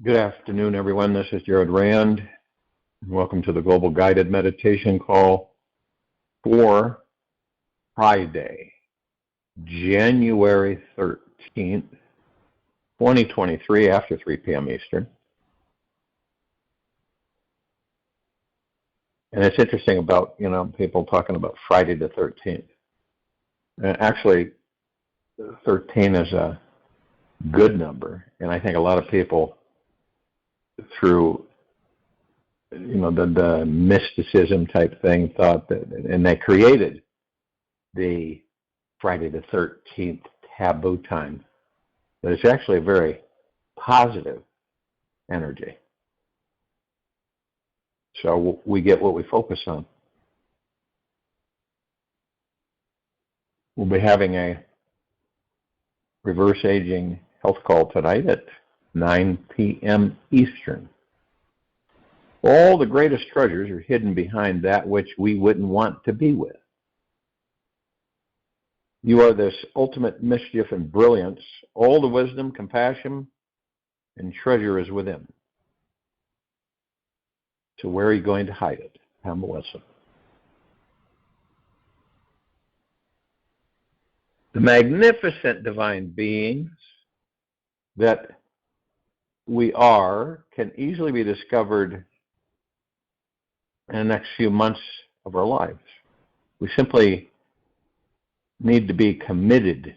Good afternoon, everyone. This is Jared Rand. Welcome to the Global Guided Meditation Call for Friday, January 13th, 2023, after 3 p.m. Eastern. And it's interesting about, people talking about Friday the 13th. Actually, 13 is a good number, and I think a lot of people through the mysticism type thing thought that, and they created the Friday the 13th taboo time, but it's actually a very positive energy. So we get what we focus on. We'll be having a reverse aging health call tonight at 9 p.m. Eastern. All the greatest treasures are hidden behind that which we wouldn't want to be with. You are this ultimate mischief and brilliance. All the wisdom, compassion, and treasure is within. So where are you going to hide it? Have a lesson. The magnificent divine beings that we are can easily be discovered in the next few months of our lives. We simply need to be committed,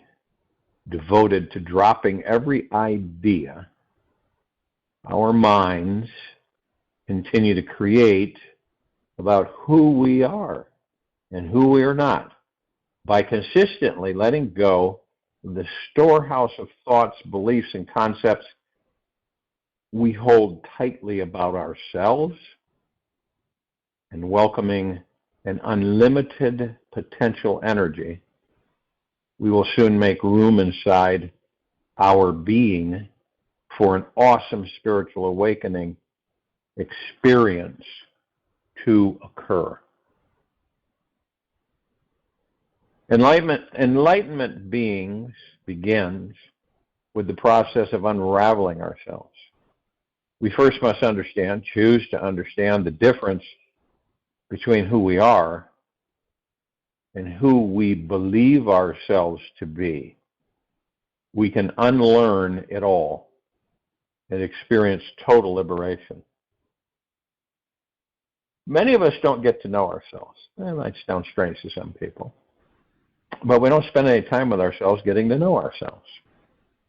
devoted to dropping every idea our minds continue to create about who we are and who we are not, by consistently letting go of the storehouse of thoughts, beliefs, and concepts we hold tightly about ourselves, and welcoming an unlimited potential energy. We will soon make room inside our being for an awesome spiritual awakening experience to occur. Enlightenment beings begins with the process of unraveling ourselves. We first must choose to understand the difference between who we are and who we believe ourselves to be. We can unlearn it all and experience total liberation. Many of us don't get to know ourselves. That might sound strange to some people, but we don't spend any time with ourselves getting to know ourselves.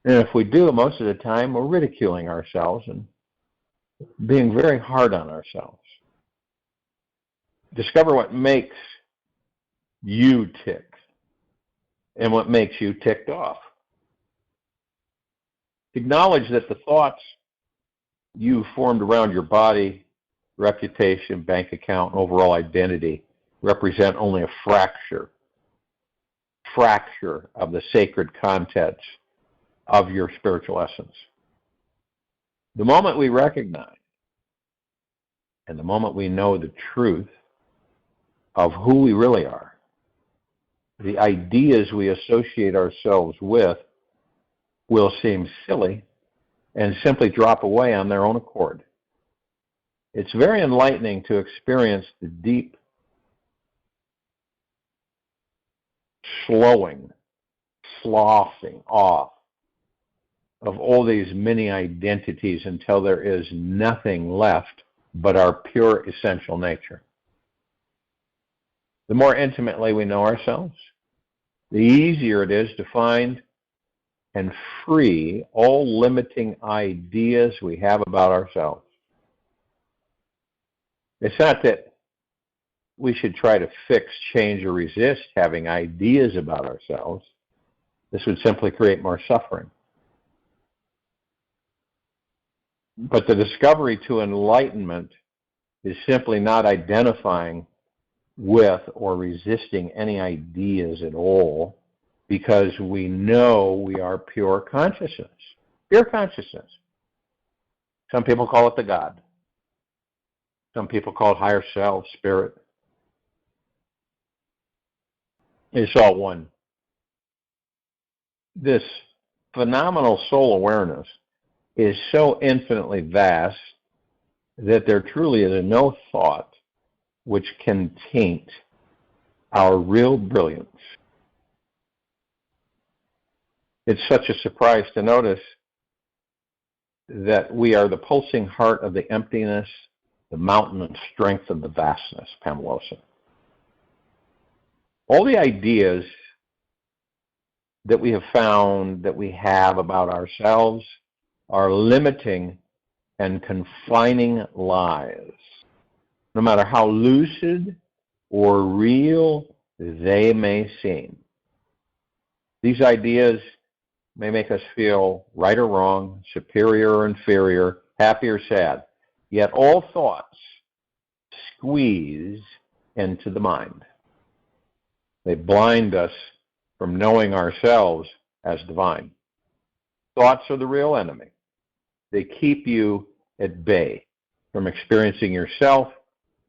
And if we do, most of the time we're ridiculing ourselves and being very hard on ourselves. Discover what makes you tick and what makes you ticked off. Acknowledge that the thoughts you formed around your body, reputation, bank account, and overall identity represent only a fracture of the sacred contents of your spiritual essence. The moment we recognize and the moment we know the truth of who we really are, the ideas we associate ourselves with will seem silly and simply drop away on their own accord. It's very enlightening to experience the deep sloughing off of all these mini identities until there is nothing left but our pure essential nature. The more intimately we know ourselves, the easier it is to find and free all limiting ideas we have about ourselves. It's not that we should try to fix, change, or resist having ideas about ourselves. This would simply create more suffering. But the discovery to enlightenment is simply not identifying with or resisting any ideas at all, because we know we are pure consciousness. Pure consciousness. Some people call it the God. Some people call it higher self, spirit. It's all one. This phenomenal soul awareness is so infinitely vast that there truly is no thought which can taint our real brilliance. It's such a surprise to notice that we are the pulsing heart of the emptiness, the mountain and strength of the vastness, Pamela. All the ideas that we have found that we have about ourselves are limiting and confining lies. No matter how lucid or real they may seem. These ideas may make us feel right or wrong, superior or inferior, happy or sad. Yet all thoughts squeeze into the mind. They blind us from knowing ourselves as divine. Thoughts are the real enemy. They keep you at bay from experiencing yourself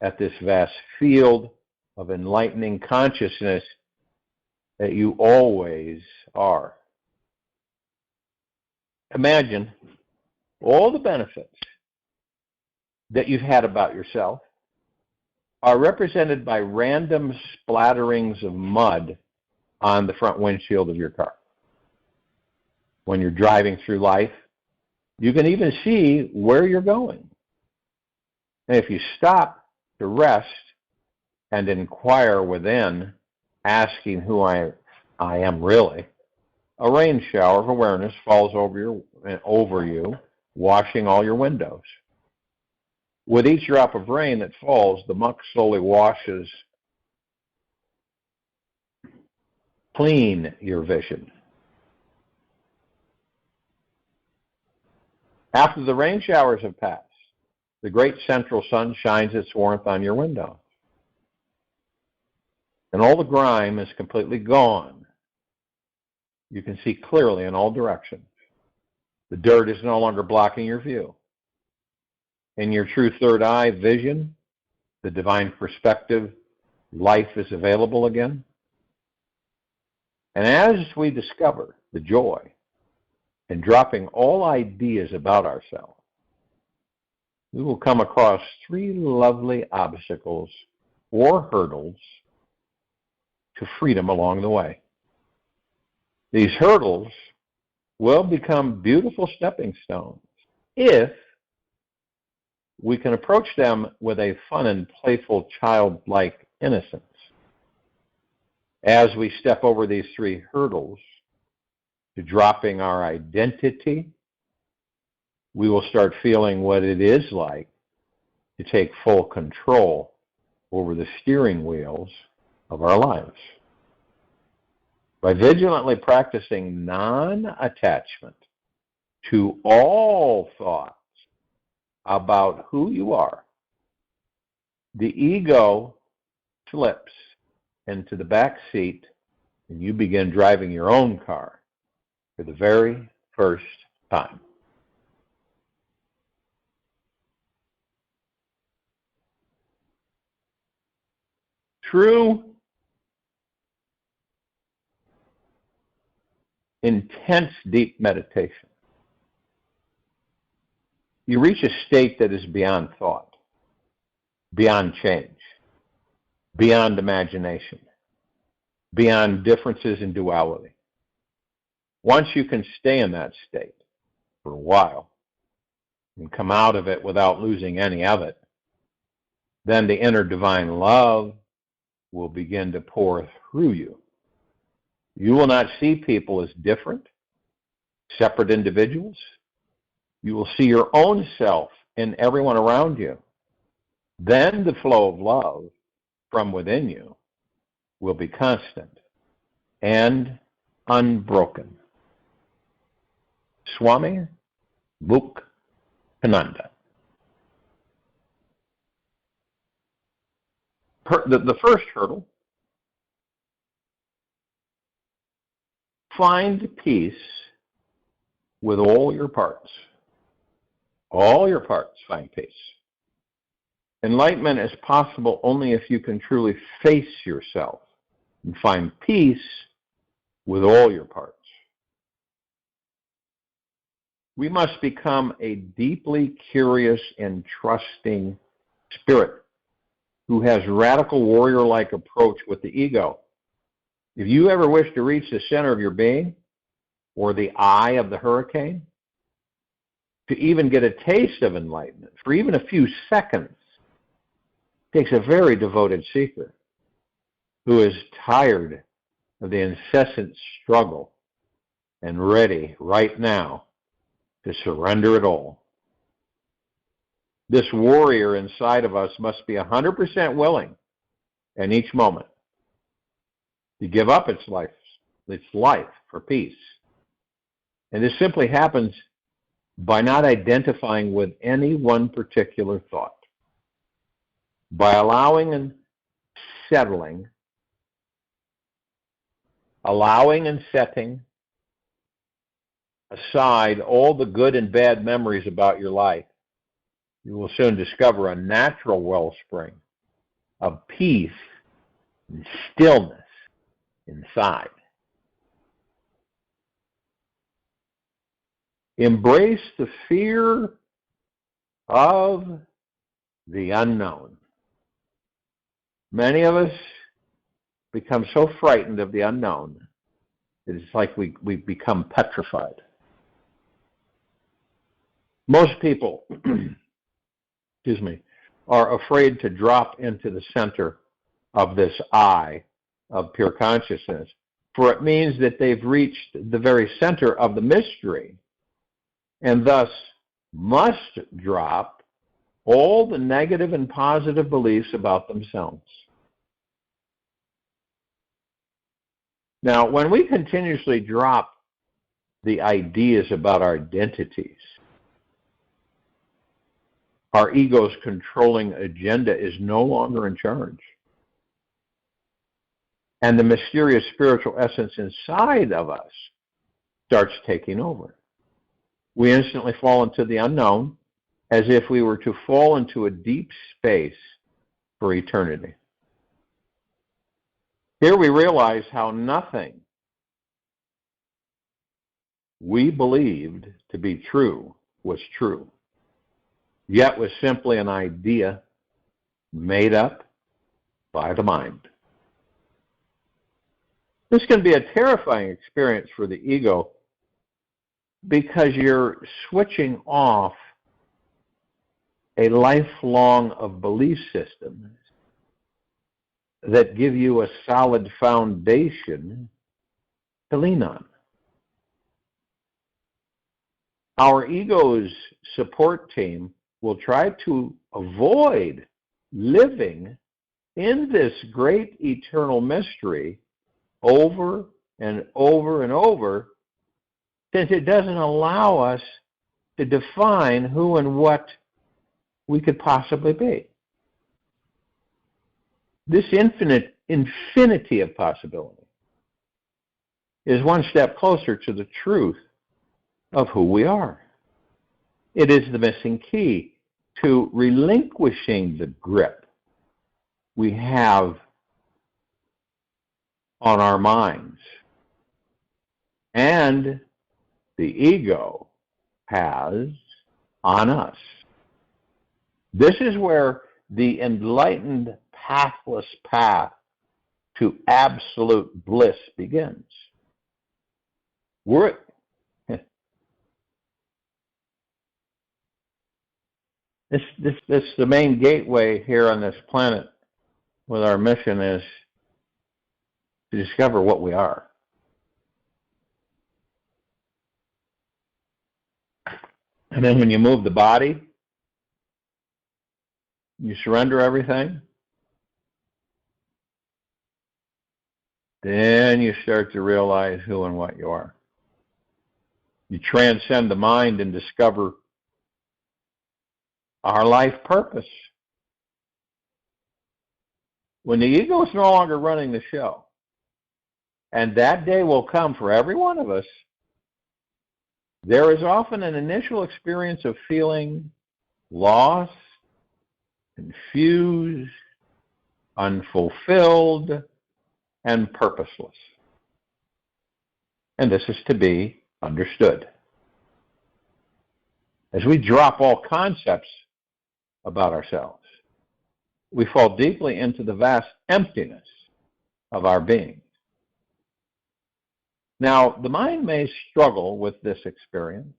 at this vast field of enlightening consciousness that you always are. Imagine all the benefits that you've had about yourself are represented by random splatterings of mud on the front windshield of your car. When you're driving through life, you can even see where you're going. And if you stop to rest and inquire within, asking who I am really, a rain shower of awareness falls over you, washing all your windows. With each drop of rain that falls, the muck slowly washes clean your vision. After the rain showers have passed, the great central sun shines its warmth on your window. And all the grime is completely gone. You can see clearly in all directions. The dirt is no longer blocking your view. In your true third eye vision, the divine perspective, life is available again. And as we discover the joy in dropping all ideas about ourselves, we will come across 3 lovely obstacles or hurdles to freedom along the way. These hurdles will become beautiful stepping stones if we can approach them with a fun and playful childlike innocence. As we step over these 3 hurdles to dropping our identity, we will start feeling what it is like to take full control over the steering wheels of our lives. By vigilantly practicing non-attachment to all thoughts about who you are, the ego slips into the back seat and you begin driving your own car for the very first time. True, intense, deep meditation. You reach a state that is beyond thought, beyond change, beyond imagination, beyond differences in duality. Once you can stay in that state for a while and come out of it without losing any of it, then the inner divine love will begin to pour through you. You will not see people as different, separate individuals. You will see your own self in everyone around you. Then the flow of love from within you will be constant and unbroken. Swami Muktananda. The first hurdle, find peace with all your parts. All your parts find peace. Enlightenment is possible only if you can truly face yourself and find peace with all your parts. We must become a deeply curious and trusting spirit who has radical warrior-like approach with the ego. If you ever wish to reach the center of your being, or the eye of the hurricane, to even get a taste of enlightenment for even a few seconds, takes a very devoted seeker who is tired of the incessant struggle and ready right now to surrender it all. This warrior inside of us must be 100% willing in each moment to give up its life for peace. And this simply happens by not identifying with any one particular thought, by allowing and setting aside all the good and bad memories about your life. You will soon discover a natural wellspring of peace and stillness inside. Embrace the fear of the unknown. Many of us become so frightened of the unknown, it's like we become petrified. Most people, are afraid to drop into the center of this eye of pure consciousness, for it means that they've reached the very center of the mystery, and thus must drop all the negative and positive beliefs about themselves. Now, when we continuously drop the ideas about our identities, our ego's controlling agenda is no longer in charge. And the mysterious spiritual essence inside of us starts taking over. We instantly fall into the unknown as if we were to fall into a deep space for eternity. Here we realize how nothing we believed to be true was true, yet was simply an idea made up by the mind. This can be a terrifying experience for the ego because you're switching off a lifelong of belief systems that give you a solid foundation to lean on. Our ego's support team will try to avoid living in this great eternal mystery over and over and over, since it doesn't allow us to define who and what we could possibly be. This infinity of possibility is one step closer to the truth of who we are. It is the missing key to relinquishing the grip we have on our minds and the ego has on us. This is where the enlightened pathless path to absolute bliss begins. This the main gateway here on this planet with our mission is to discover what we are. And then when you move the body, you surrender everything, then you start to realize who and what you are. You transcend the mind and discover our life purpose. When the ego is no longer running the show, and that day will come for every one of us, there is often an initial experience of feeling lost, confused, unfulfilled, and purposeless. And this is to be understood. As we drop all concepts about ourselves, we fall deeply into the vast emptiness of our being. Now, the mind may struggle with this experience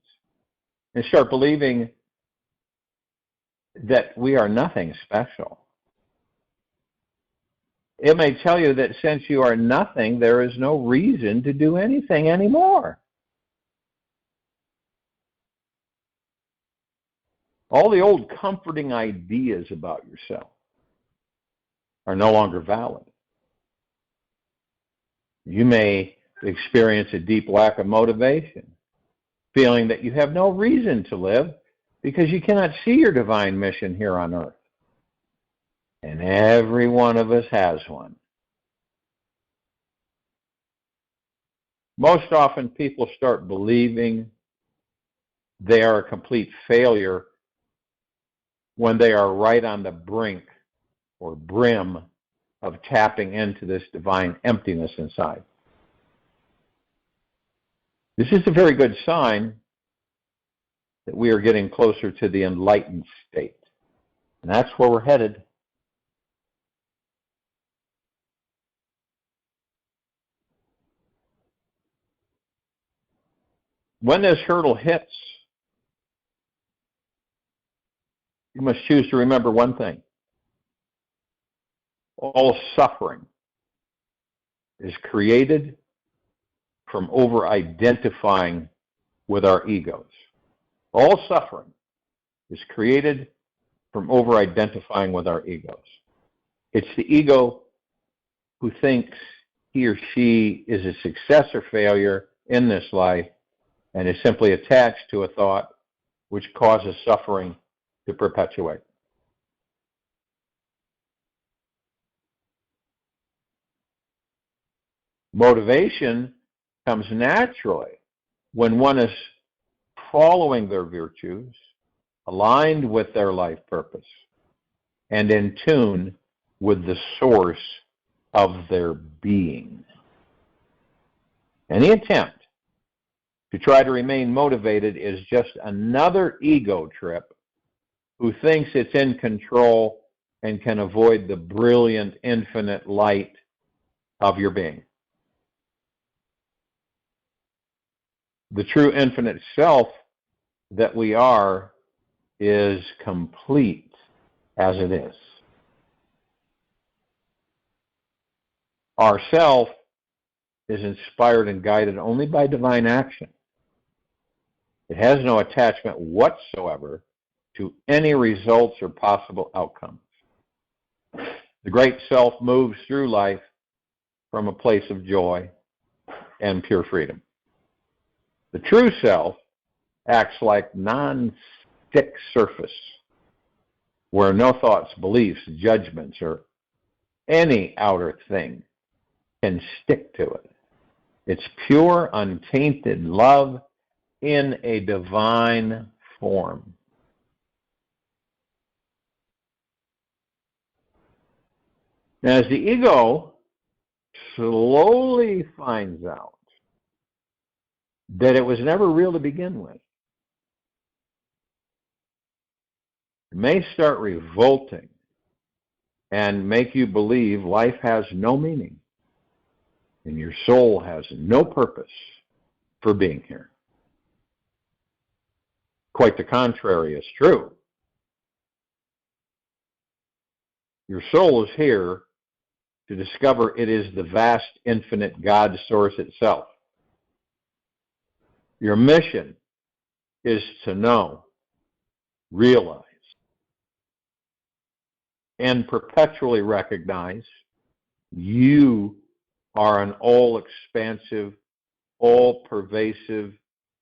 and start believing that we are nothing special. It may tell you that since you are nothing, there is no reason to do anything anymore. All the old comforting ideas about yourself are no longer valid. You may experience a deep lack of motivation, feeling that you have no reason to live because you cannot see your divine mission here on earth. And every one of us has one. Most often people start believing they are a complete failure when they are right on the brink or brim of tapping into this divine emptiness inside. This is a very good sign that we are getting closer to the enlightened state. And that's where we're headed. When this hurdle hits, you must choose to remember one thing. All suffering is created from over-identifying with our egos. All suffering is created from over-identifying with our egos. It's the ego who thinks he or she is a success or failure in this life and is simply attached to a thought which causes suffering to perpetuate. Motivation comes naturally when one is following their virtues, aligned with their life purpose, and in tune with the source of their being. Any attempt to try to remain motivated is just another ego trip who thinks it's in control and can avoid the brilliant, infinite light of your being. The true infinite self that we are is complete as it is. Our self is inspired and guided only by divine action. It has no attachment whatsoever to any results or possible outcomes. The great self moves through life from a place of joy and pure freedom. The true self acts like non-stick surface where no thoughts, beliefs, judgments, or any outer thing can stick to it. It's pure, untainted love in a divine form. As the ego slowly finds out that it was never real to begin with, it may start revolting and make you believe life has no meaning and your soul has no purpose for being here. Quite the contrary is true. Your soul is here to discover it is the vast, infinite God source itself. Your mission is to know, realize, and perpetually recognize you are an all-expansive, all-pervasive,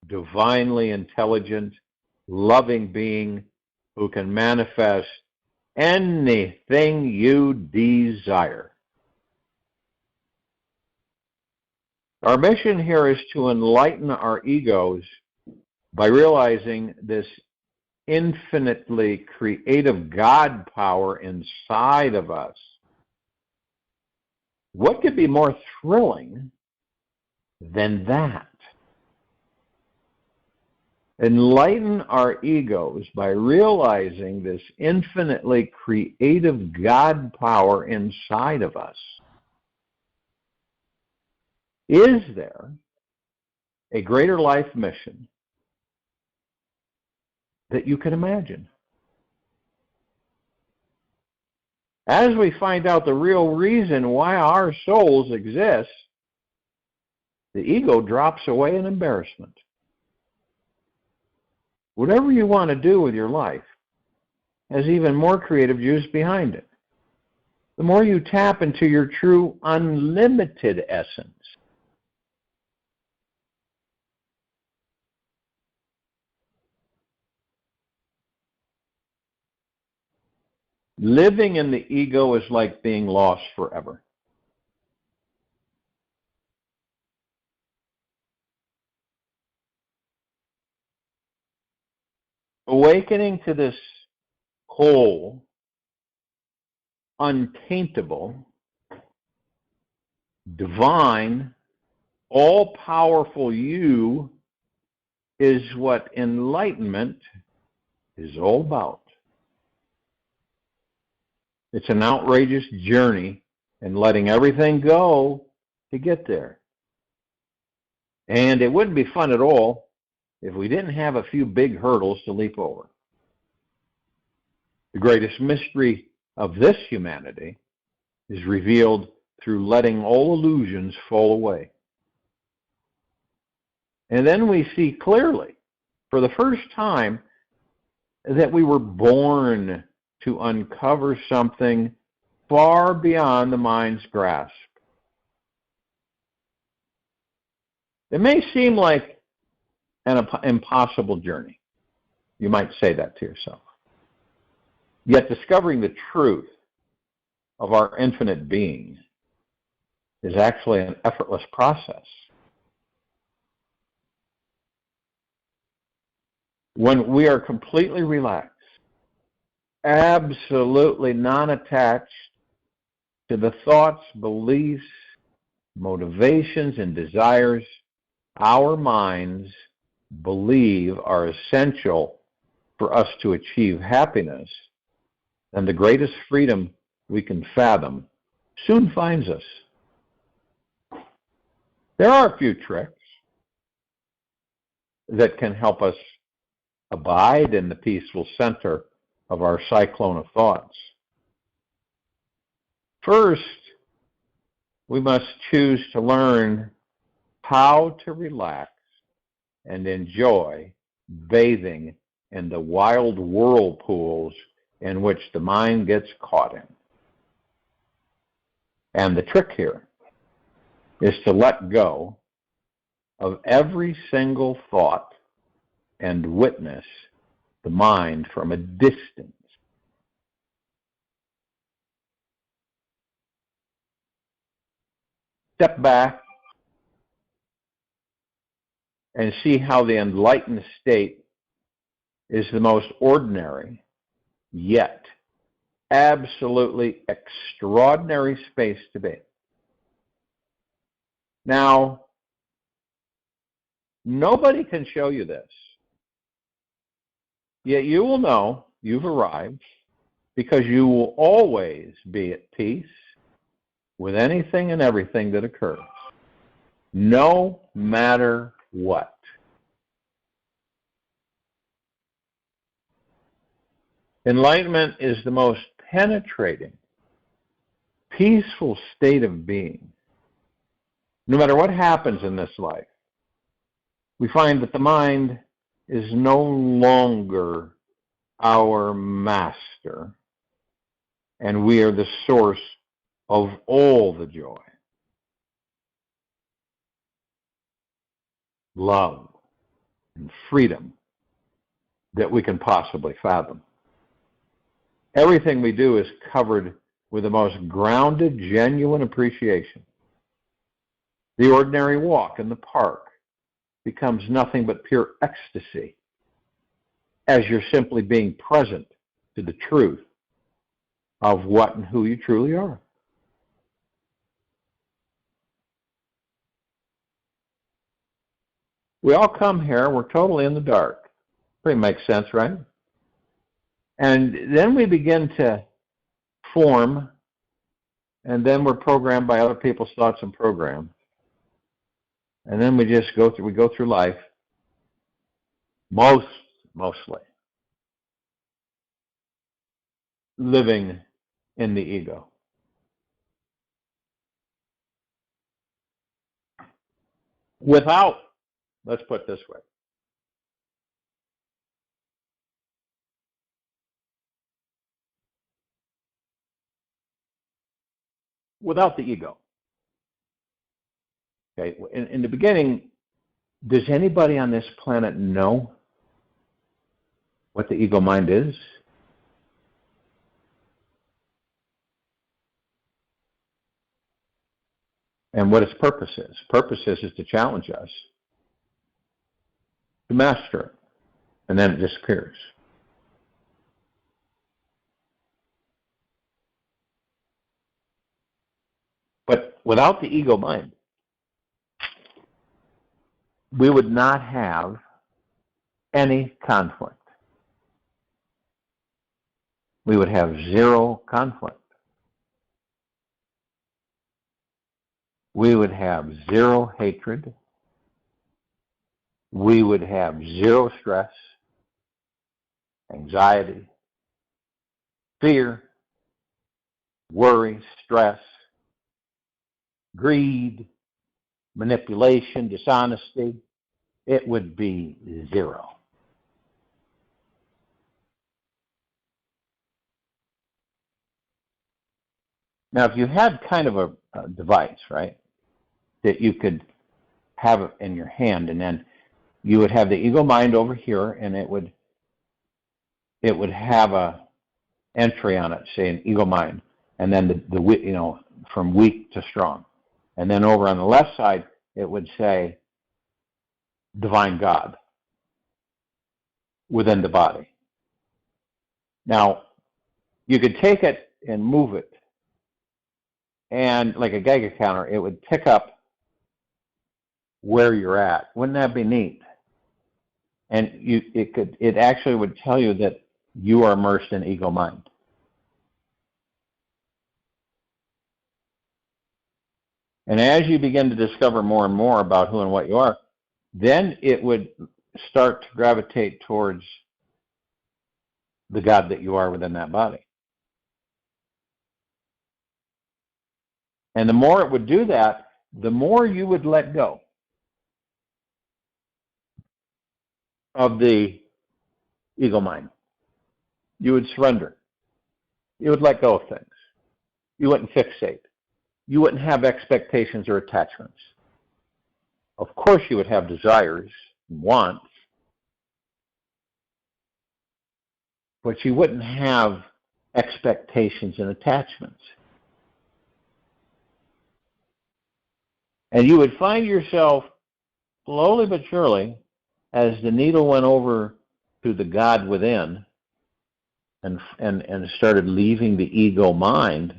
divinely intelligent, loving being who can manifest anything you desire. Our mission here is to enlighten our egos by realizing this infinitely creative God power inside of us. What could be more thrilling than that? enlighten our egos by realizing this infinitely creative God power inside of us. Is there a greater life mission that you can imagine? As we find out the real reason why our souls exist, the ego drops away in embarrassment. Whatever you want to do with your life has even more creative juice behind it. The more you tap into your true unlimited essence, living in the ego is like being lost forever. Awakening to this whole, untaintable, divine, all-powerful you is what enlightenment is all about. It's an outrageous journey and letting everything go to get there. And it wouldn't be fun at all if we didn't have a few big hurdles to leap over. The greatest mystery of this humanity is revealed through letting all illusions fall away. And then we see clearly, for the first time, that we were born to uncover something far beyond the mind's grasp. It may seem like an impossible journey. You might say that to yourself. Yet discovering the truth of our infinite being is actually an effortless process. When we are completely relaxed, absolutely non-attached to the thoughts, beliefs, motivations, and desires our minds believe are essential for us to achieve happiness, and the greatest freedom we can fathom soon finds us. There are a few tricks that can help us abide in the peaceful center of our cyclone of thoughts. First, we must choose to learn how to relax and enjoy bathing in the wild whirlpools in which the mind gets caught in. And the trick here is to let go of every single thought and witness the mind from a distance. Step back and see how the enlightened state is the most ordinary, yet absolutely extraordinary space to be. Now, nobody can show you this, yet you will know you've arrived because you will always be at peace with anything and everything that occurs, no matter what. Enlightenment is the most penetrating, peaceful state of being. No matter what happens in this life, we find that the mind is no longer our master, and we are the source of all the joy, love, and freedom that we can possibly fathom. Everything we do is covered with the most grounded, genuine appreciation. The ordinary walk in the park becomes nothing but pure ecstasy as you're simply being present to the truth of what and who you truly are. We all come here, we're totally in the dark. Pretty makes sense, right? And then we begin to form, and then we're programmed by other people's thoughts and programs. And then we just go through life, mostly living in the ego. Without, let's put it this way, without the ego. Okay, in the beginning, does anybody on this planet know what the ego mind is? And what its purpose is? Purpose is to challenge us to master it, and then it disappears. But without the ego mind, we would not have any conflict. We would have zero conflict. We would have zero hatred. We would have zero stress, anxiety, fear, worry, stress, greed, manipulation, dishonesty. It would be zero. Now, if you had kind of a device, right, that you could have it in your hand, and then you would have the ego mind over here, and it would have a entry on it saying ego mind, and then the from weak to strong, and then over on the left side it would say divine God within the body. Now, you could take it and move it, and like a Geiger counter, it would pick up where you're at. Wouldn't that be neat? And it actually would tell you that you are immersed in ego mind. And as you begin to discover more and more about who and what you are, then it would start to gravitate towards the God that you are within that body. And the more it would do that, the more you would let go of the ego mind. You would surrender. You would let go of things. You wouldn't fixate. You wouldn't have expectations or attachments. Of course, you would have desires and wants, but you wouldn't have expectations and attachments. And you would find yourself slowly but surely, as the needle went over to the God within and started leaving the ego mind,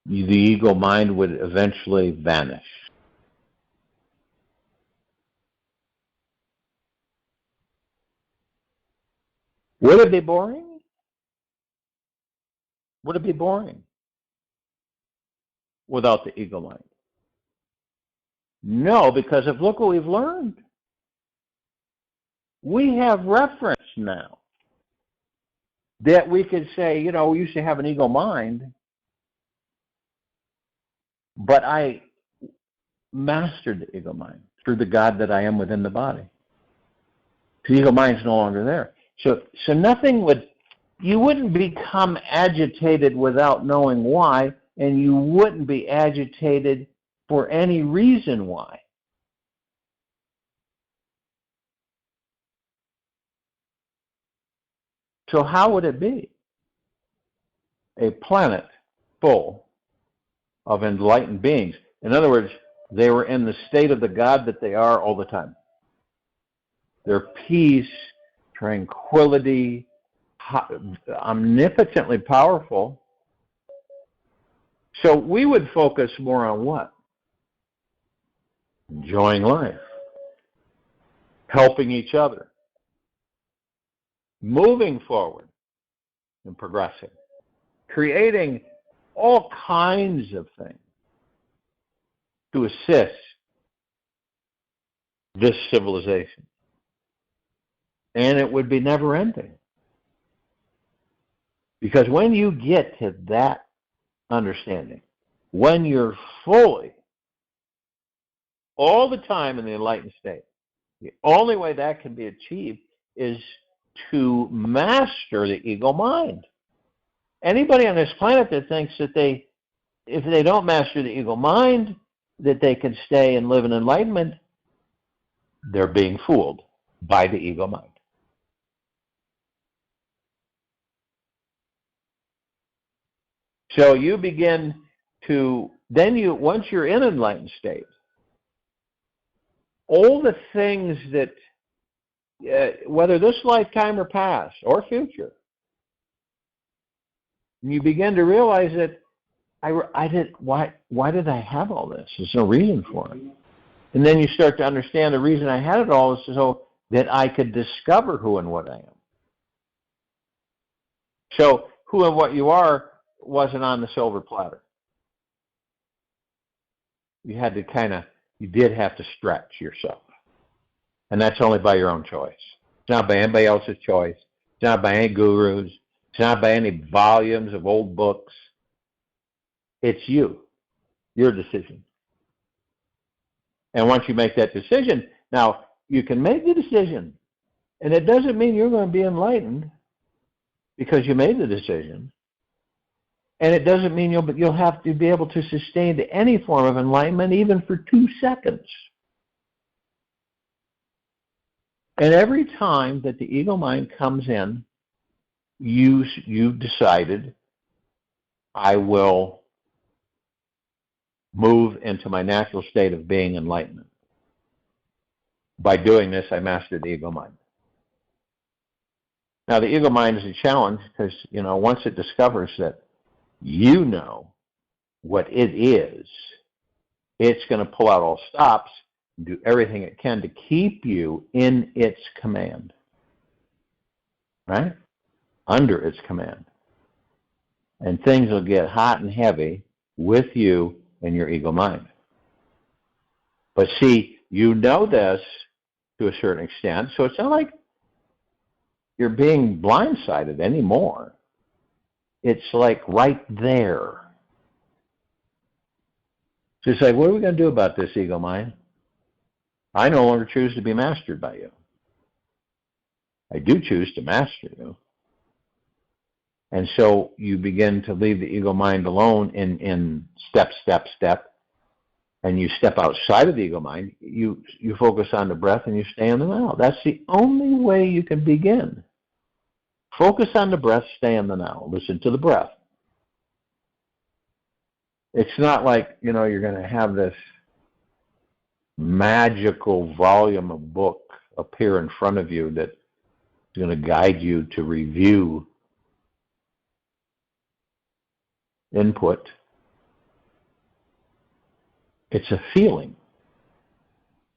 the ego mind would eventually vanish. Would it be boring? Would it be boring without the ego mind? No, because look what we've learned. We have reference now that we could say, we used to have an ego mind, but I mastered the ego mind through the God that I am within the body. The ego mind is no longer there. So you wouldn't become agitated without knowing why, and you wouldn't be agitated for any reason why. So how would it be? A planet full of enlightened beings. In other words, they were in the state of the God that they are all the time. Their peace, tranquility, omnipotently powerful. So we would focus more on what? Enjoying life. helping each other, moving forward and progressing, creating all kinds of things to assist this civilization. And it would be never ending. Because when you get to that understanding, when you're fully, all the time in the enlightened state, the only way that can be achieved is to master the ego mind. Anybody on this planet that thinks that if they don't master the ego mind, that they can stay and live in enlightenment, they're being fooled by the ego mind. So you begin to, once you're in enlightened state, all the things that, whether this lifetime or past or future, you begin to realize that why did I have all this? There's no reason for it. And then you start to understand the reason I had it all is so that I could discover who and what I am. So who and what you are wasn't on the silver platter. You had to you did have to stretch yourself. And that's only by your own choice. It's not by anybody else's choice. It's not by any gurus. It's not by any volumes of old books. It's you, your decision. And once you make that decision, now you can make the decision. And it doesn't mean you're going to be enlightened because you made the decision. And it doesn't mean you'll have to be able to sustain any form of enlightenment even for 2 seconds. And every time that the ego mind comes in, you've decided, I will move into my natural state of being enlightenment. By doing this, I mastered the ego mind. Now, the ego mind is a challenge because, once it discovers that you know what it is, it's going to pull out all stops and do everything it can to keep you in its command. Right? Under its command. And things will get hot and heavy with you and your ego mind. But see, you know this to a certain extent, so it's not like you're being blindsided anymore. It's like right there. So it's like, what are we going to do about this, ego mind? I no longer choose to be mastered by you. I do choose to master you. And so you begin to leave the ego mind alone in step, and you step outside of the ego mind. You focus on the breath and you stay in the now. That's the only way you can begin. Focus on the breath, stay in the now. Listen to the breath. It's not like, you're going to have this magical volume of book appear in front of you that's going to guide you to review input. It's a feeling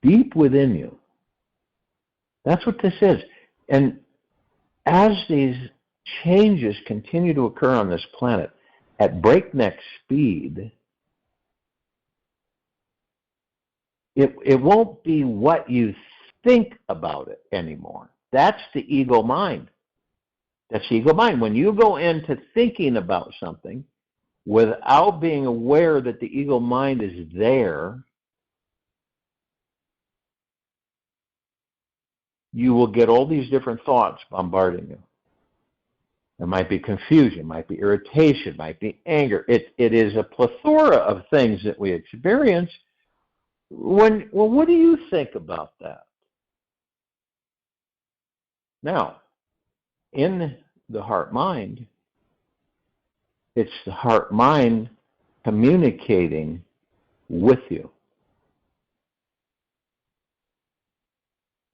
deep within you. That's what this is. And as these changes continue to occur on this planet at breakneck speed, it won't be what you think about it anymore. That's the ego mind. That's the ego mind. When you go into thinking about something without being aware that the ego mind is there, you will get all these different thoughts bombarding you. There might be confusion, might be irritation, might be anger. It is a plethora of things that we experience. What do you think about that? Now, in the heart-mind, it's the heart-mind communicating with you.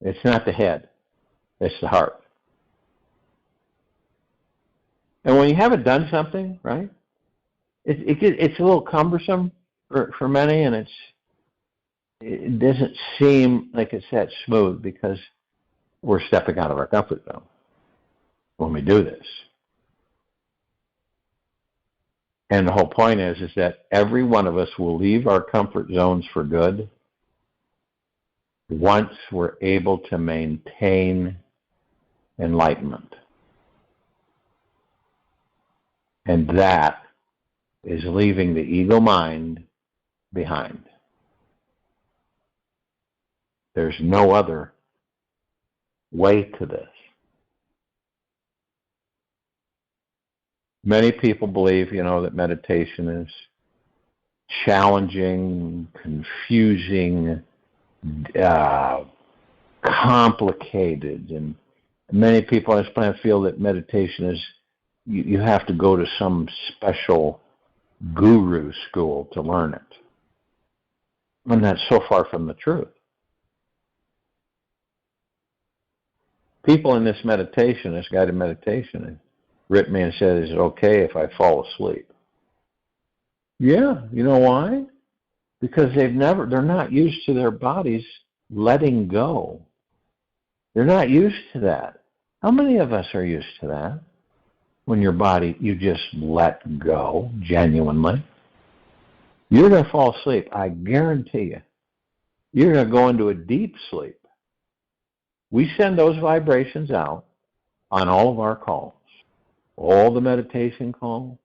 It's not the head. It's the heart. And when you haven't done something, right, it's a little cumbersome for many, and it doesn't seem like it's that smooth because we're stepping out of our comfort zone when we do this. And the whole point is that every one of us will leave our comfort zones for good once we're able to maintain enlightenment. And that is leaving the ego mind behind. There's no other way to this. Many people believe, that meditation is challenging, confusing, complicated, and many people on this planet feel that meditation is, you have to go to some special guru school to learn it. And that's so far from the truth. People in this meditation, this guided meditation, have written me and said, is it okay if I fall asleep? Yeah, you know why? Because they're not used to their bodies letting go. They're not used to that. How many of us are used to that? When your body, you just let go genuinely. You're going to fall asleep, I guarantee you. You're going to go into a deep sleep. We send those vibrations out on all of our calls. All the meditation calls,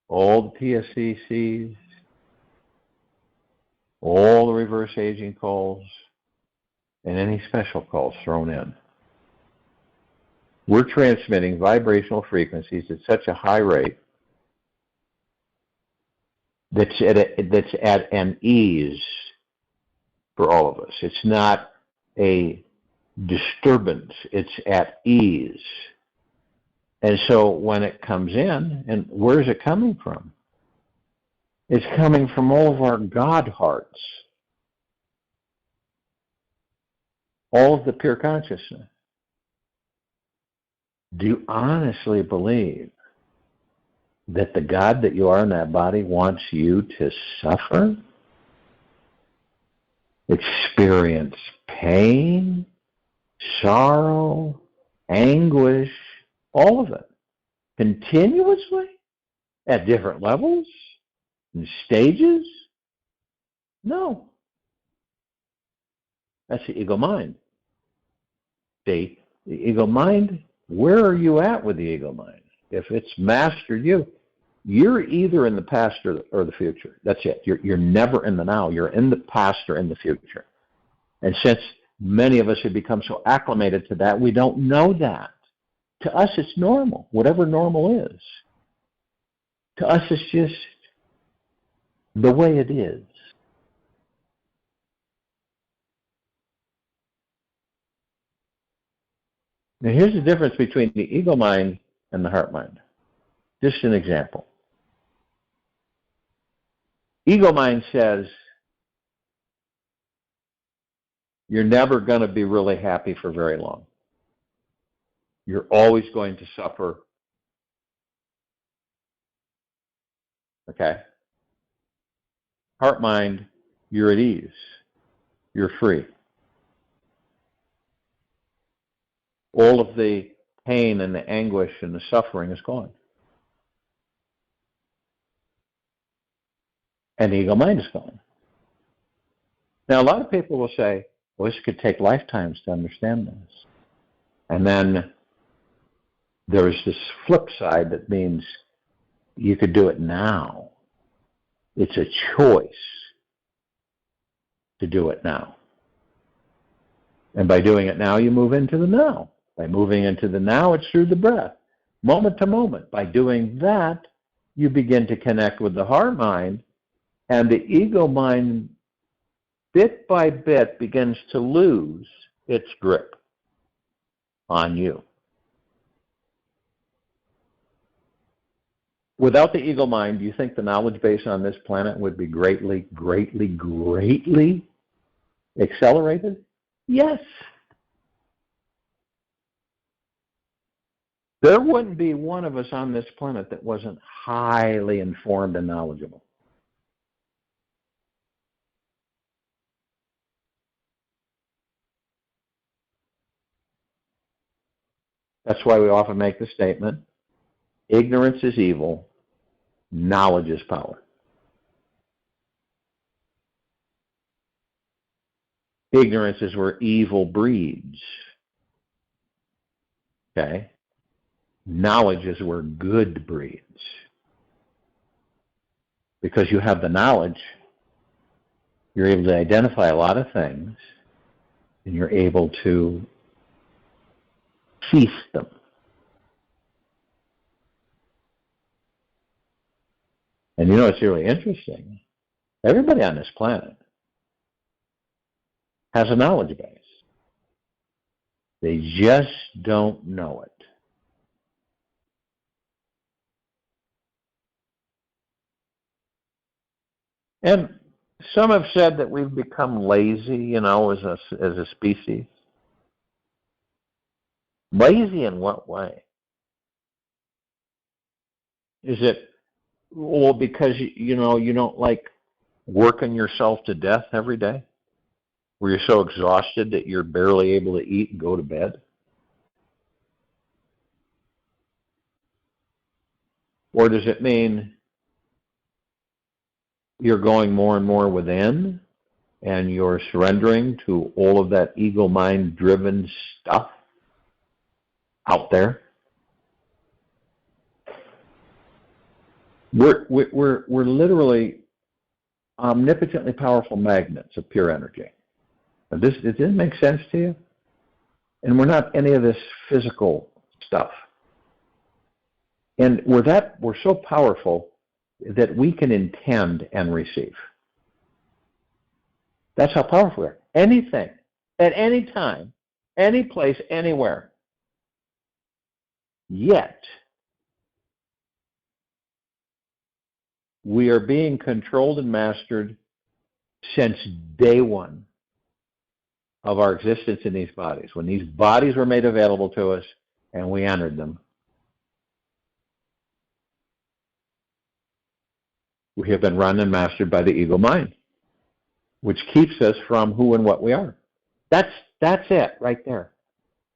all the TSCCs, all the reverse aging calls, and any special calls thrown in. We're transmitting vibrational frequencies at such a high rate that's at an ease for all of us. It's not a disturbance. It's at ease. And so when it comes in, and where is it coming from? It's coming from all of our God hearts. All of the pure consciousness. Do you honestly believe that the God that you are in that body wants you to suffer? Experience pain, sorrow, anguish, all of it, continuously, at different levels, and stages? No. That's the ego mind. See, the ego mind, where are you at with the ego mind? If it's mastered you, you're either in the past or the future. That's it. You're never in the now. You're in the past or in the future. And since many of us have become so acclimated to that, we don't know that. To us, it's normal, whatever normal is. To us, it's just the way it is. Now, here's the difference between the ego mind and the heart mind. Just an example. Ego mind says, you're never going to be really happy for very long. You're always going to suffer. Okay? Heart mind, you're at ease. You're free. All of the pain and the anguish and the suffering is gone. And the ego mind is gone. Now, a lot of people will say, well, this could take lifetimes to understand this. And then there's this flip side that means you could do it now. It's a choice to do it now. And by doing it now, you move into the now. By moving into the now, it's through the breath, moment to moment. By doing that, you begin to connect with the heart mind, and the ego mind, bit by bit, begins to lose its grip on you. Without the ego mind, do you think the knowledge base on this planet would be greatly, greatly, greatly accelerated? Yes. There wouldn't be one of us on this planet that wasn't highly informed and knowledgeable. That's why we often make the statement, ignorance is evil, knowledge is power. Ignorance is where evil breeds. Okay? Knowledge is where good breeds. Because you have the knowledge, you're able to identify a lot of things, and you're able to cease them. And you know, it's really interesting. Everybody on this planet has a knowledge base. They just don't know it. And some have said that we've become lazy, you know, as a species. Lazy in what way? Is it, well, because, you know, you don't like working yourself to death every day? Where you're so exhausted that you're barely able to eat and go to bed? Or does it mean you're going more and more within and you're surrendering to all of that ego mind driven stuff out there? We're literally omnipotently powerful magnets of pure energy. Does this make sense to you? And we're not any of this physical stuff. And we're so powerful that we can intend and receive. That's how powerful we are. Anything, at any time, any place, anywhere. Yet, we are being controlled and mastered since day one of our existence in these bodies. When these bodies were made available to us and we entered them, we have been run and mastered by the ego mind, which keeps us from who and what we are. That's it right there.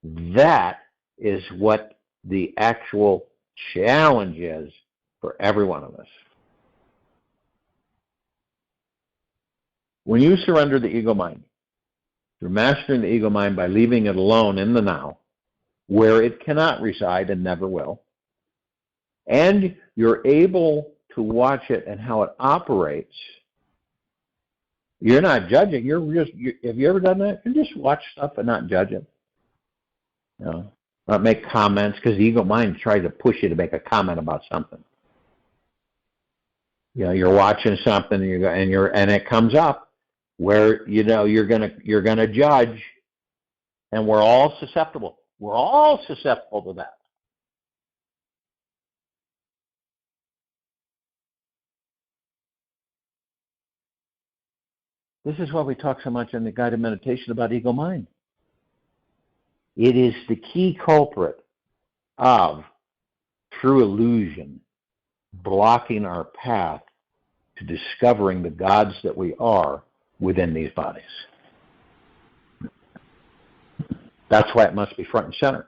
That is what the actual challenge is for every one of us. When you surrender the ego mind, you're mastering the ego mind by leaving it alone in the now, where it cannot reside and never will, and you're able to watch it and how it operates. You're not judging. Have you ever done that? You just watch stuff and not judge it. You know, not make comments, because the ego mind tries to push you to make a comment about something. You know, you're watching something and it comes up where, you know, you're gonna judge, and we're all susceptible. We're all susceptible to that. This is why we talk so much in the guided meditation about ego mind. It is the key culprit of true illusion blocking our path to discovering the gods that we are within these bodies. That's why it must be front and center.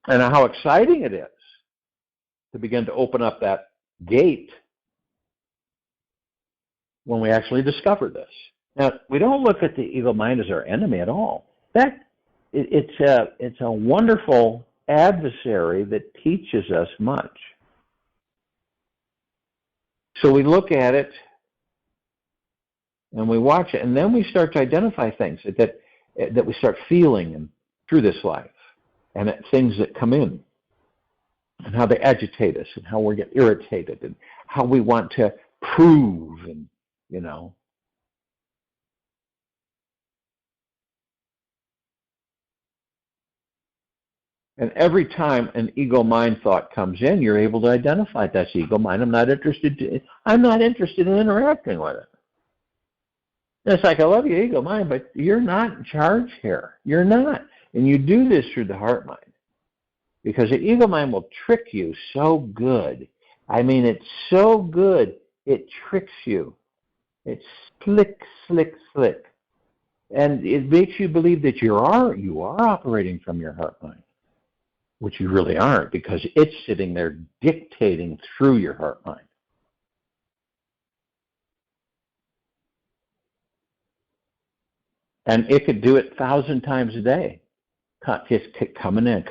And how exciting it is to begin to open up that gate when we actually discover this. Now, we don't look at the ego mind as our enemy at all. In fact, it's a wonderful adversary that teaches us much. So we look at it and we watch it, and then we start to identify things that we start feeling through this life, and things that come in, and how they agitate us, and how we get irritated, and how we want to prove, and, you know. And every time an ego mind thought comes in, you're able to identify that's ego mind. I'm not interested in interacting with it. And it's like, I love you, ego mind, but you're not in charge here. You're not. And you do this through the heart mind. Because the ego mind will trick you so good. I mean, it's so good, it tricks you. It's slick, slick, slick. And it makes you believe that you are operating from your heart mind, which you really aren't, because it's sitting there dictating through your heart mind. And it could do it 1,000 times a day. Just coming in.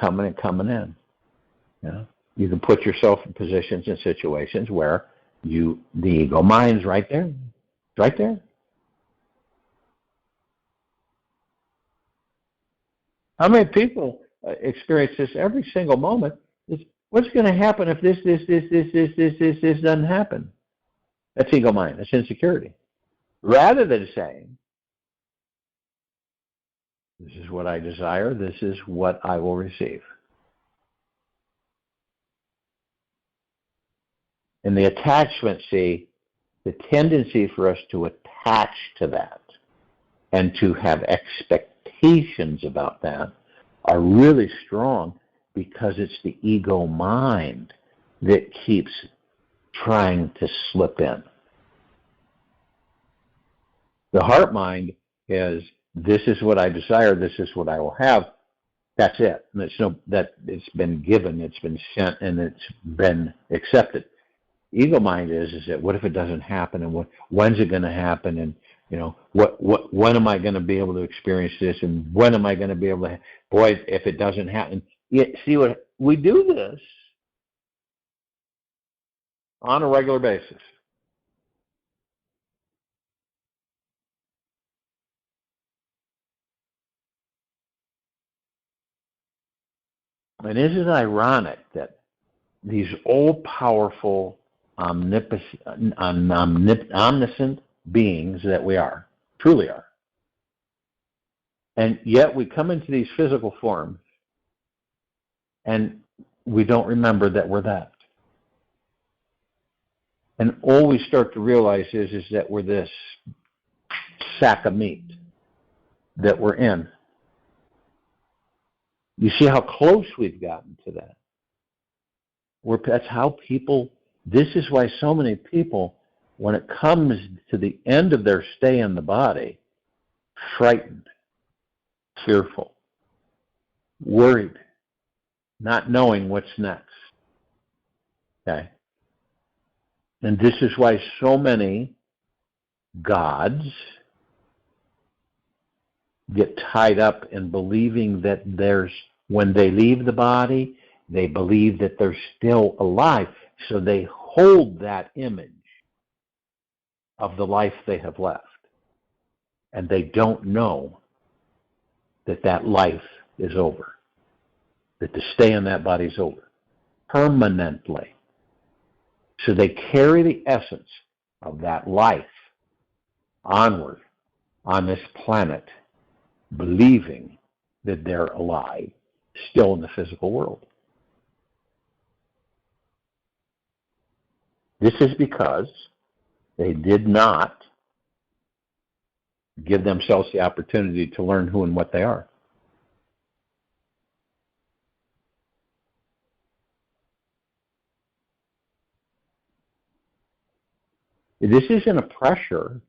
You know? You can put yourself in positions and situations where the ego mind's right there. It's right there. How many people experience this every single moment? What's going to happen if this doesn't happen? That's ego mind. That's insecurity. Rather than saying, this is what I desire, this is what I will receive. And the attachment, see, the tendency for us to attach to that and to have expectations about that are really strong, because it's the ego mind that keeps trying to slip in. The heart mind is, this is what I desire, this is what I will have. That's it. And it's been given, it's been sent, and it's been accepted. Ego mind is that, what if it doesn't happen, and when's it going to happen, and when am I going to be able to experience this, and when am I going to be able to? Boy, if it doesn't happen, see what we do this on a regular basis. And isn't it ironic that these all-powerful, omniscient beings that we are, truly are, and yet we come into these physical forms and we don't remember that we're that. And all we start to realize is that we're this sack of meat that we're in. You see how close we've gotten to that. That's how this is why so many people, when it comes to the end of their stay in the body, frightened, fearful, worried, not knowing what's next. Okay? And this is why so many gods get tied up in believing that when they leave the body, they believe that they're still alive. So they hold that image of the life they have left. And they don't know that life is over. That the stay in that body is over. Permanently. So they carry the essence of that life onward on this planet, believing that they're alive, still in the physical world. This is because they did not give themselves the opportunity to learn who and what they are. This isn't a pressure.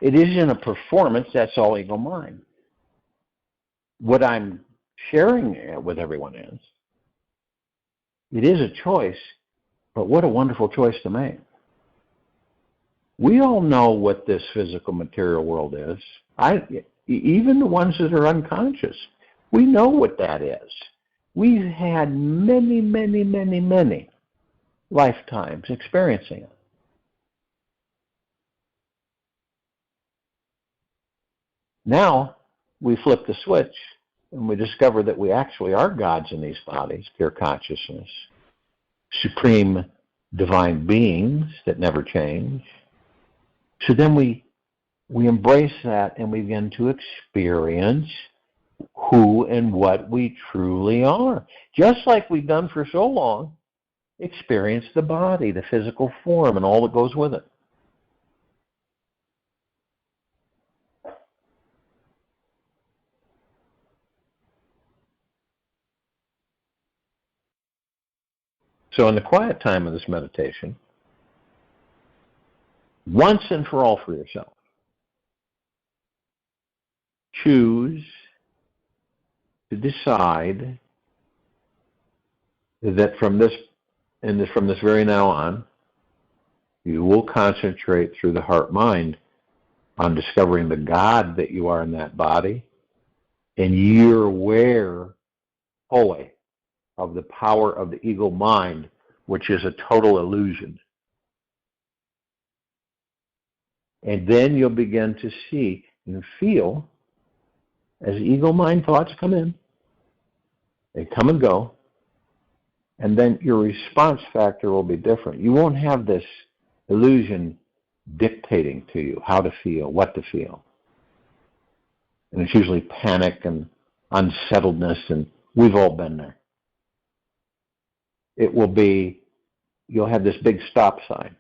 It isn't a performance. That's all ego mind. What I'm sharing with everyone is, it is a choice, but what a wonderful choice to make. We all know what this physical material world is. Even the ones that are unconscious, we know what that is. We've had many, many, many, many lifetimes experiencing it. Now, we flip the switch and we discover that we actually are gods in these bodies, pure consciousness, supreme divine beings that never change. So then we embrace that and we begin to experience who and what we truly are. Just like we've done for so long, experience the body, the physical form, and all that goes with it. So in the quiet time of this meditation, once and for all for yourself, choose to decide that from this very now on, you will concentrate through the heart-mind on discovering the God that you are in that body, and you're aware fully of the power of the ego mind, which is a total illusion. And then you'll begin to see and feel as ego mind thoughts come in, they come and go, and then your response factor will be different. You won't have this illusion dictating to you how to feel, what to feel. And it's usually panic and unsettledness, and we've all been there. It will be, you'll have this big stop sign,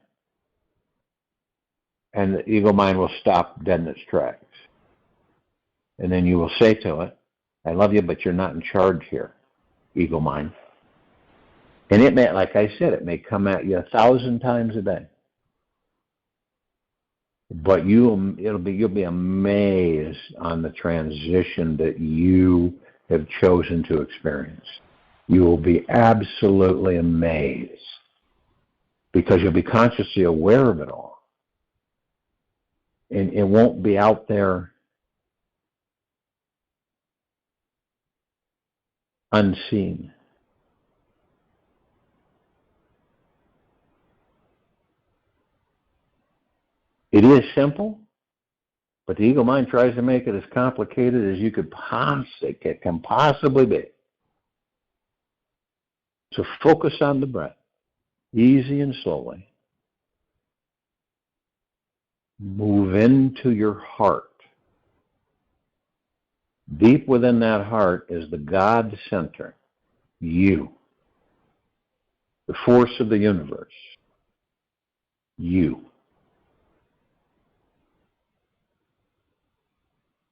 and the ego mind will stop dead in its tracks. And then you will say to it, I love you, but you're not in charge here, ego mind. And it may, like I said, it may come at you 1,000 times a day. But you'll be amazed on the transition that you have chosen to experience. You will be absolutely amazed because you'll be consciously aware of it all. And it won't be out there unseen. It is simple, but the ego mind tries to make it as complicated as you can possibly be. So focus on the breath, easy and slowly. Move into your heart. Deep within that heart is the God center, you, the force of the universe, you.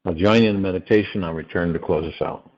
I'll join you in meditation. I'll return to close us out.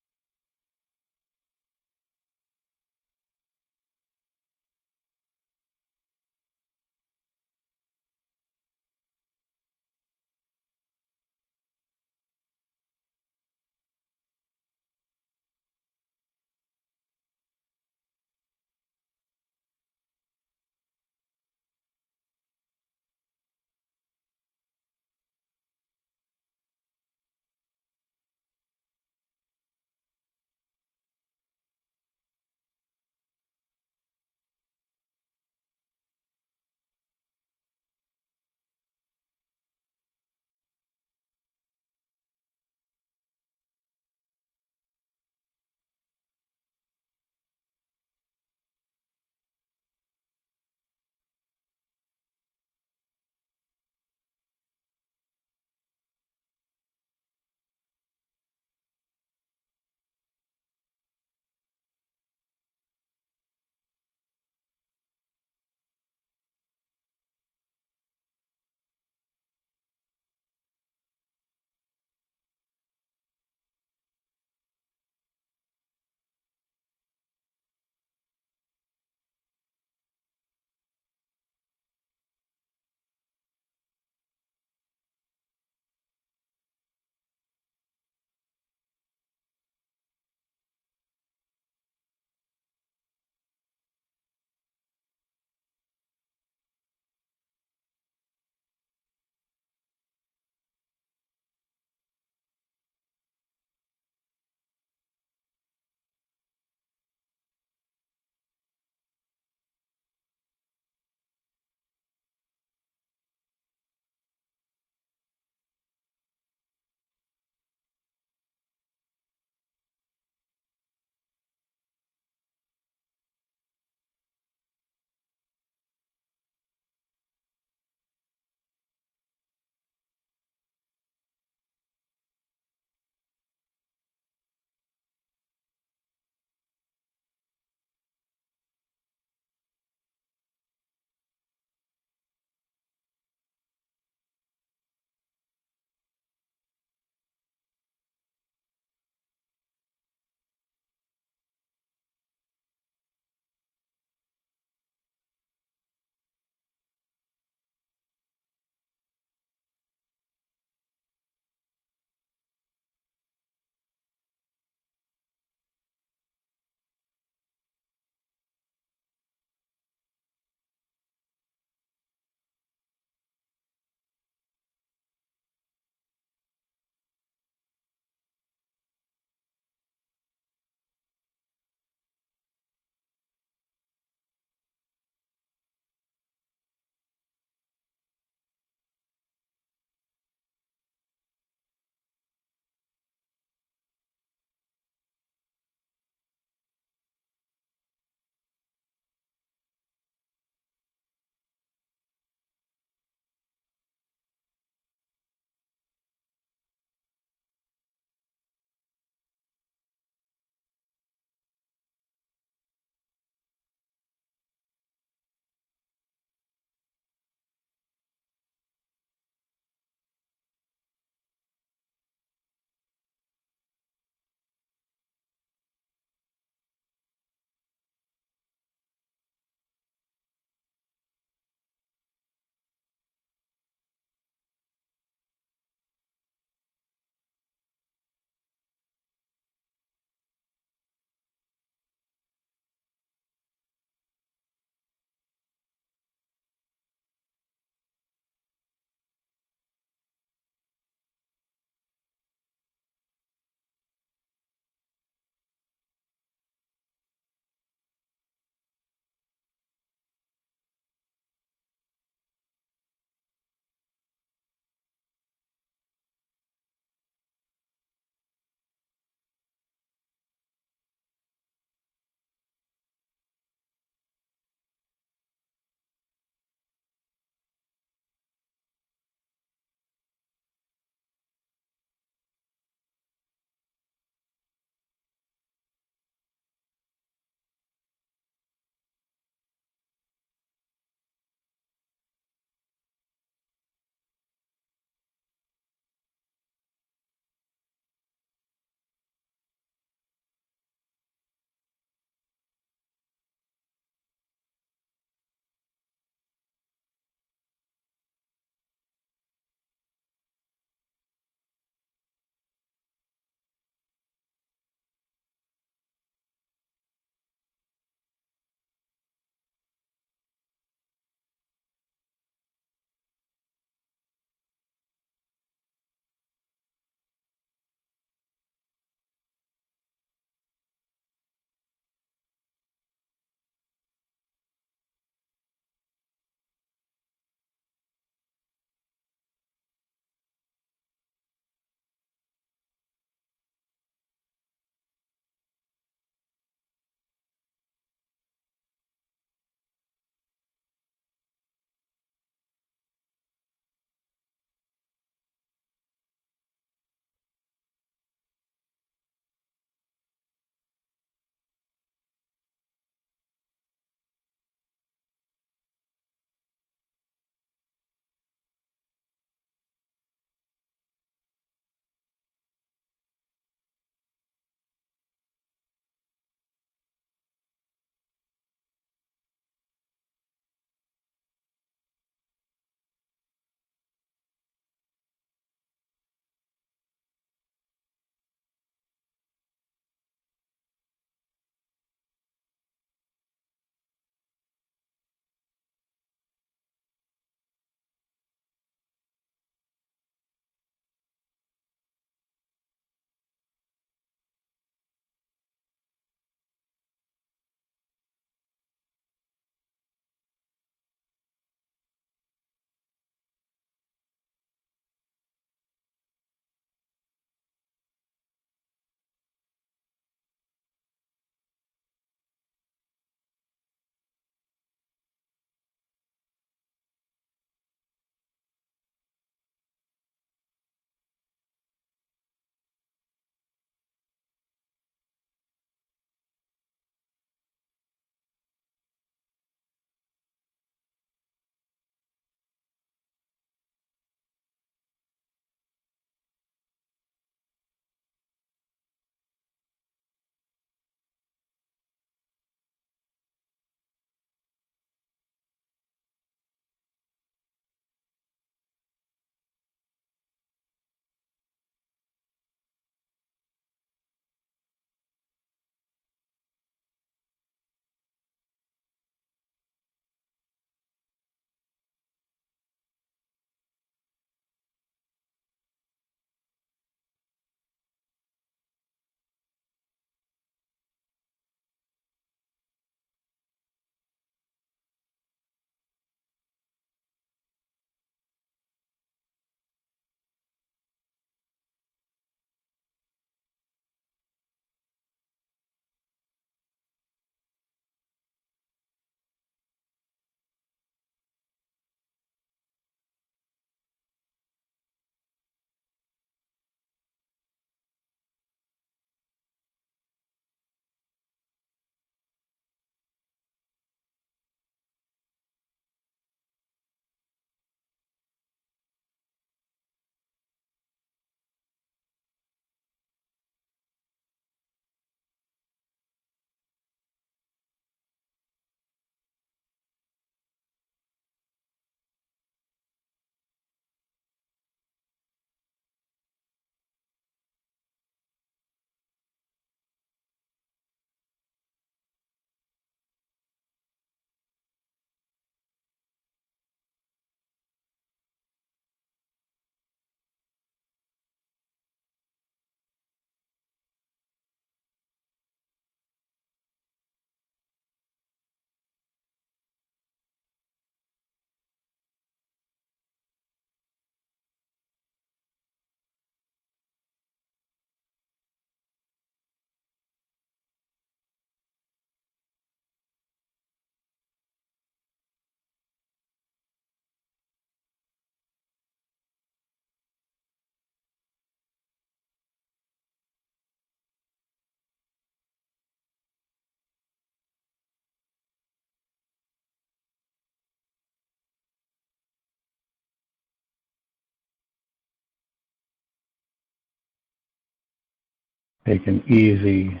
Take an easy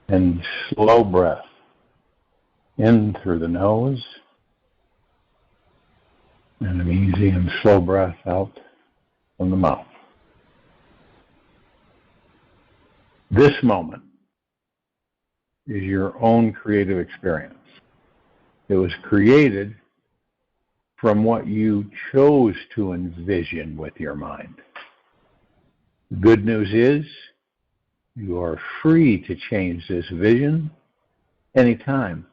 and slow breath in through the nose, and an easy and slow breath out from the mouth. This moment is your own creative experience. It was created from what you chose to envision with your mind. The good news is you are free to change this vision anytime.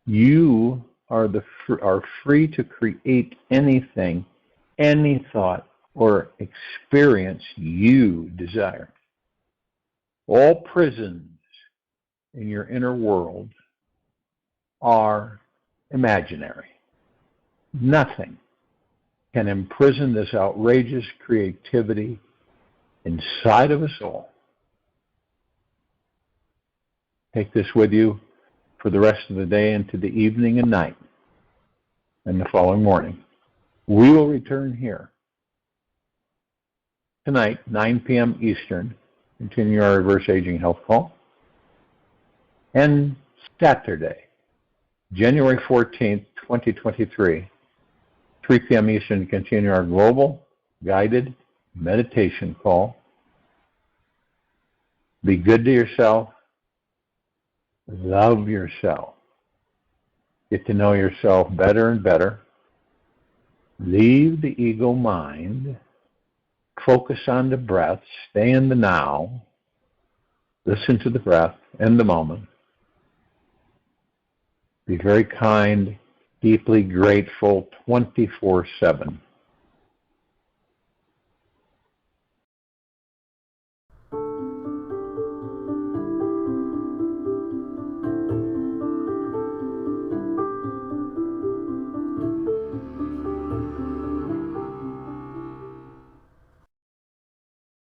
You are free to create anything, any thought, or experience you desire. All prisons in your inner world are imaginary. Nothing can imprison this outrageous creativity inside of us all. Take this with you for the rest of the day into the evening and night and the following morning. We will return here tonight, 9 p.m. Eastern, continue our reverse aging health call. And Saturday, January 14th, 2023, 3 p.m. Eastern, continue our global guided meditation call. Be good to yourself. Love yourself. Get to know yourself better and better. Leave the ego mind. Focus on the breath. Stay in the now. Listen to the breath and the moment. Be very kind, deeply grateful 24/7.